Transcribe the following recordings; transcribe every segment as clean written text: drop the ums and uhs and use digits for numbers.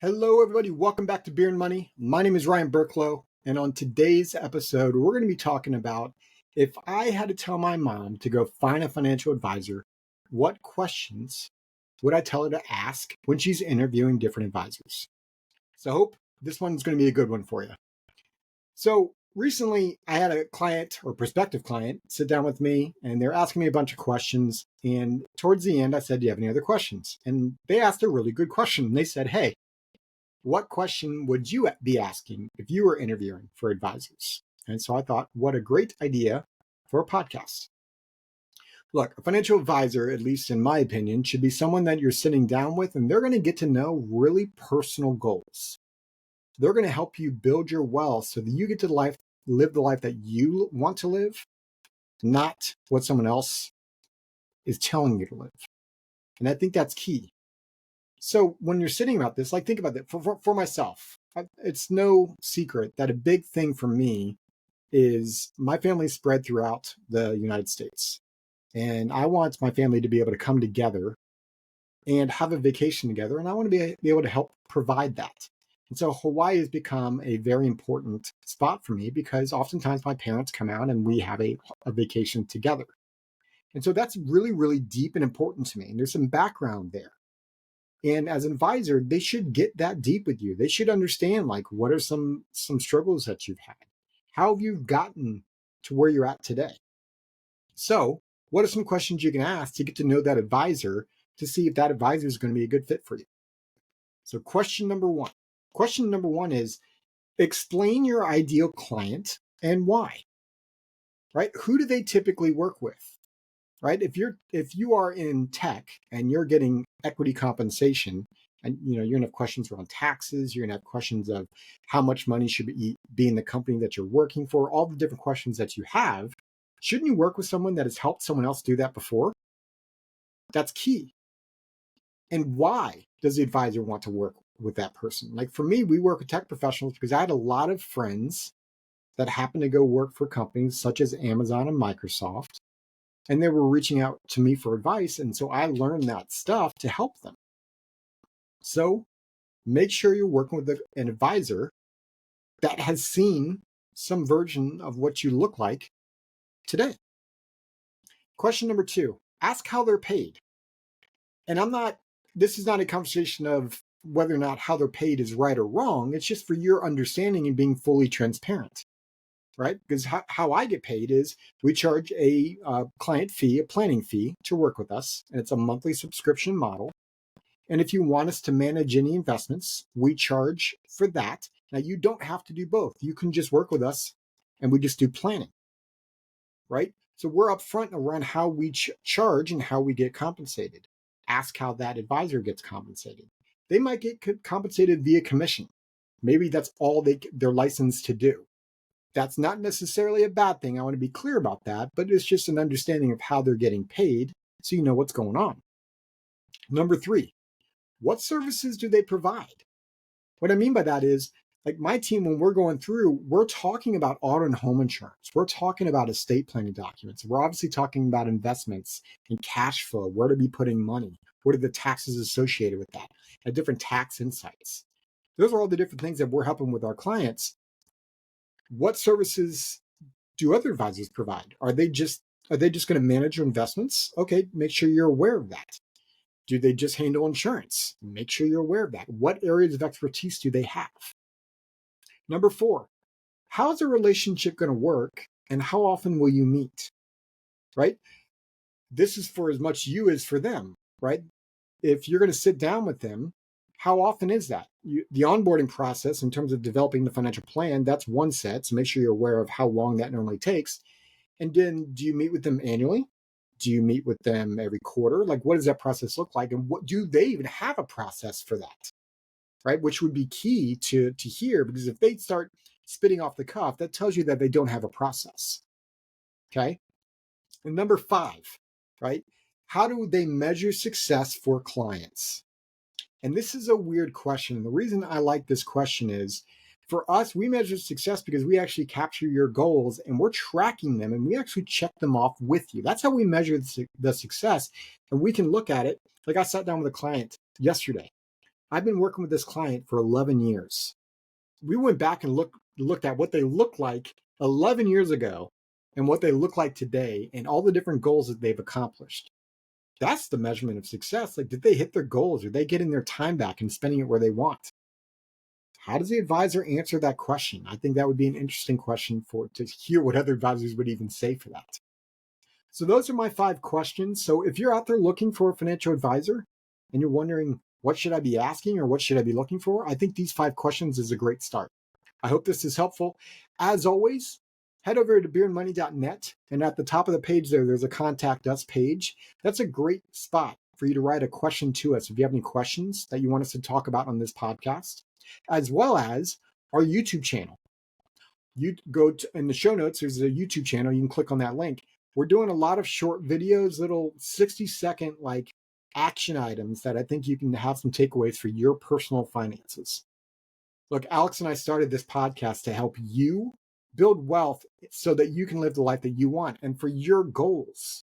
Hello, everybody. Welcome back to Beer and Money. My name is Ryan Burklo, and on today's episode, we're going to be talking about if I had to tell my mom to go find a financial advisor, what questions would I tell her to ask when she's interviewing different advisors? So I hope this one's going to be a good one for you. So recently, I had a client or prospective client sit down with me, and they're asking me a bunch of questions. And towards the end, I said, "Do you have any other questions?" And they asked a really good question. They said, "Hey, what question would you be asking if you were interviewing for advisors?" And so I thought, what a great idea for a podcast. Look, a financial advisor, at least in my opinion, should be someone that you're sitting down with and they're going to get to know really personal goals. They're going to help you build your wealth so that you get to live the life that you want to live, not what someone else is telling you to live. And I think that's key. So when you're sitting about this, like think about that for myself. It's no secret that a big thing for me is my family spread throughout the United States. And I want my family to be able to come together and have a vacation together. And I want to be able to help provide that. And so Hawaii has become a very important spot for me because oftentimes my parents come out and we have a vacation together. And so that's really, really deep and important to me. And there's some background there. And as an advisor, they should get that deep with you. They should understand, like, what are some struggles that you've had? How have you gotten to where you're at today? So what are some questions you can ask to get to know that advisor to see if that advisor is going to be a good fit for you? So question number one. Question number one is explain your ideal client and why, right? Who do they typically work with? Right? If you are in tech and you're getting equity compensation, and you're gonna have questions around taxes, you're gonna have questions of how much money should be in the company that you're working for, all the different questions that you have. Shouldn't you work with someone that has helped someone else do that before? That's key. And why does the advisor want to work with that person? Like for me, we work with tech professionals because I had a lot of friends that happened to go work for companies such as Amazon and Microsoft, and they were reaching out to me for advice. And so I learned that stuff to help them. So make sure you're working with an advisor that has seen some version of what you look like today. Question number two, ask how they're paid. And this is not a conversation of whether or not how they're paid is right or wrong. It's just for your understanding and being fully transparent. Right? Because how I get paid is we charge a client fee, a planning fee to work with us, and it's a monthly subscription model. And if you want us to manage any investments, we charge for that. Now, you don't have to do both. You can just work with us and we just do planning, right? So we're upfront around how we charge and how we get compensated. Ask how that advisor gets compensated. They might get compensated via commission. Maybe that's all they're licensed to do. That's not necessarily a bad thing. I want to be clear about that, but it's just an understanding of how they're getting paid so you know what's going on. Number three, what services do they provide? What I mean by that is, like my team, when we're going through, we're talking about auto and home insurance. We're talking about estate planning documents. We're obviously talking about investments and cash flow, where to be putting money, what are the taxes associated with that, and different tax insights. Those are all the different things that we're helping with our clients. What services do other advisors provide? Are they just going to manage your investments? Okay, make sure you're aware of that. Do they just handle insurance? Make sure you're aware of that. What areas of expertise do they have? Number four, how is the relationship going to work and how often will you meet? Right? This is for as much you as for them, right? If you're going to sit down with them, how often is that? The onboarding process in terms of developing the financial plan, that's one set. So make sure you're aware of how long that normally takes. And then do you meet with them annually? Do you meet with them every quarter? Like, what does that process look like? And what do they even have a process for that? Right? Which would be key to hear, because if they start spitting off the cuff, that tells you that they don't have a process. Okay. And number five, right? How do they measure success for clients? And this is a weird question. The reason I like this question is for us, we measure success because we actually capture your goals and we're tracking them and we actually check them off with you. That's how we measure the success. And we can look at it. Like I sat down with a client yesterday I've been working with this client for 11 years. We went back and looked at what they looked like 11 years ago and what they look like today and all the different goals that they've accomplished. That's the measurement of success. Like, did they hit their goals? Are they getting their time back and spending it where they want? How does the advisor answer that question? I think that would be an interesting question to hear what other advisors would even say for that. So those are my 5 questions. So if you're out there looking for a financial advisor and you're wondering, what should I be asking or what should I be looking for? I think these 5 questions is a great start. I hope this is helpful. As always, head over to beerandmoney.net, and at the top of the page there's a contact us page. That's a great spot for you to write a question to us if you have any questions that you want us to talk about on this podcast, as well as our YouTube channel. You go to, in the show notes, there's a YouTube channel. You can click on that link. We're doing a lot of short videos, little 60-second like action items that I think you can have some takeaways for your personal finances. Look, Alex and I started this podcast to help you build wealth so that you can live the life that you want and for your goals.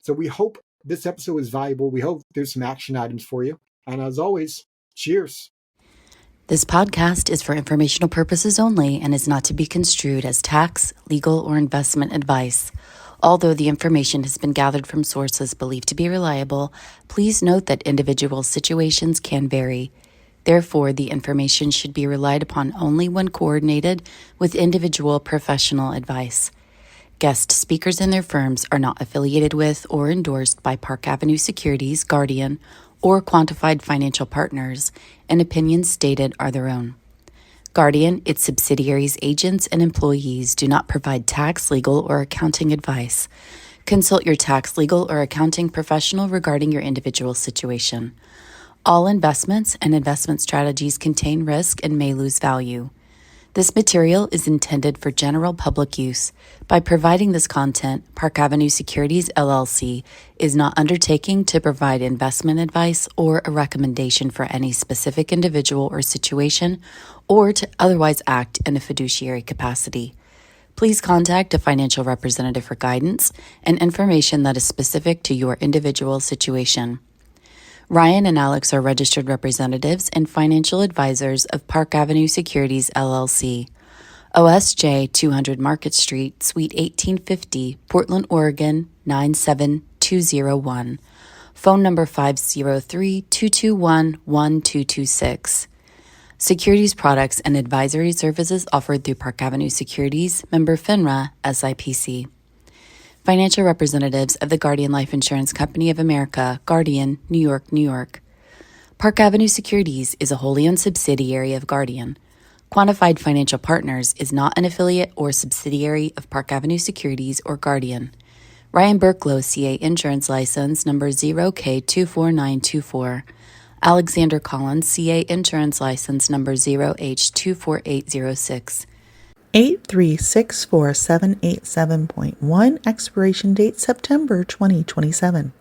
So we hope this episode was valuable. We hope there's some action items for you. And as always, cheers. This podcast is for informational purposes only and is not to be construed as tax, legal, or investment advice. Although the information has been gathered from sources believed to be reliable, please note that individual situations can vary. Therefore, the information should be relied upon only when coordinated with individual professional advice. Guest speakers and their firms are not affiliated with or endorsed by Park Avenue Securities, Guardian, or Quantified Financial Partners, and opinions stated are their own. Guardian, its subsidiaries, agents, and employees do not provide tax, legal, or accounting advice. Consult your tax, legal, or accounting professional regarding your individual situation. All investments and investment strategies contain risk and may lose value. This material is intended for general public use. By providing this content, Park Avenue Securities, LLC is not undertaking to provide investment advice or a recommendation for any specific individual or situation, or to otherwise act in a fiduciary capacity. Please contact a financial representative for guidance and information that is specific to your individual situation. Ryan and Alex are registered representatives and financial advisors of Park Avenue Securities, LLC. OSJ 200 Market Street, Suite 1850, Portland, Oregon 97201. Phone number 503-221-1226. Securities products and advisory services offered through Park Avenue Securities, member FINRA, SIPC. Financial representatives of the Guardian Life Insurance Company of America, Guardian, New York, New York. Park Avenue Securities is a wholly owned subsidiary of Guardian. Quantified Financial Partners is not an affiliate or subsidiary of Park Avenue Securities or Guardian. Ryan Burklo, CA Insurance License Number 0K24924. Alexander Collins, CA Insurance License Number 0H24806. 8364787.1, expiration date September 2027.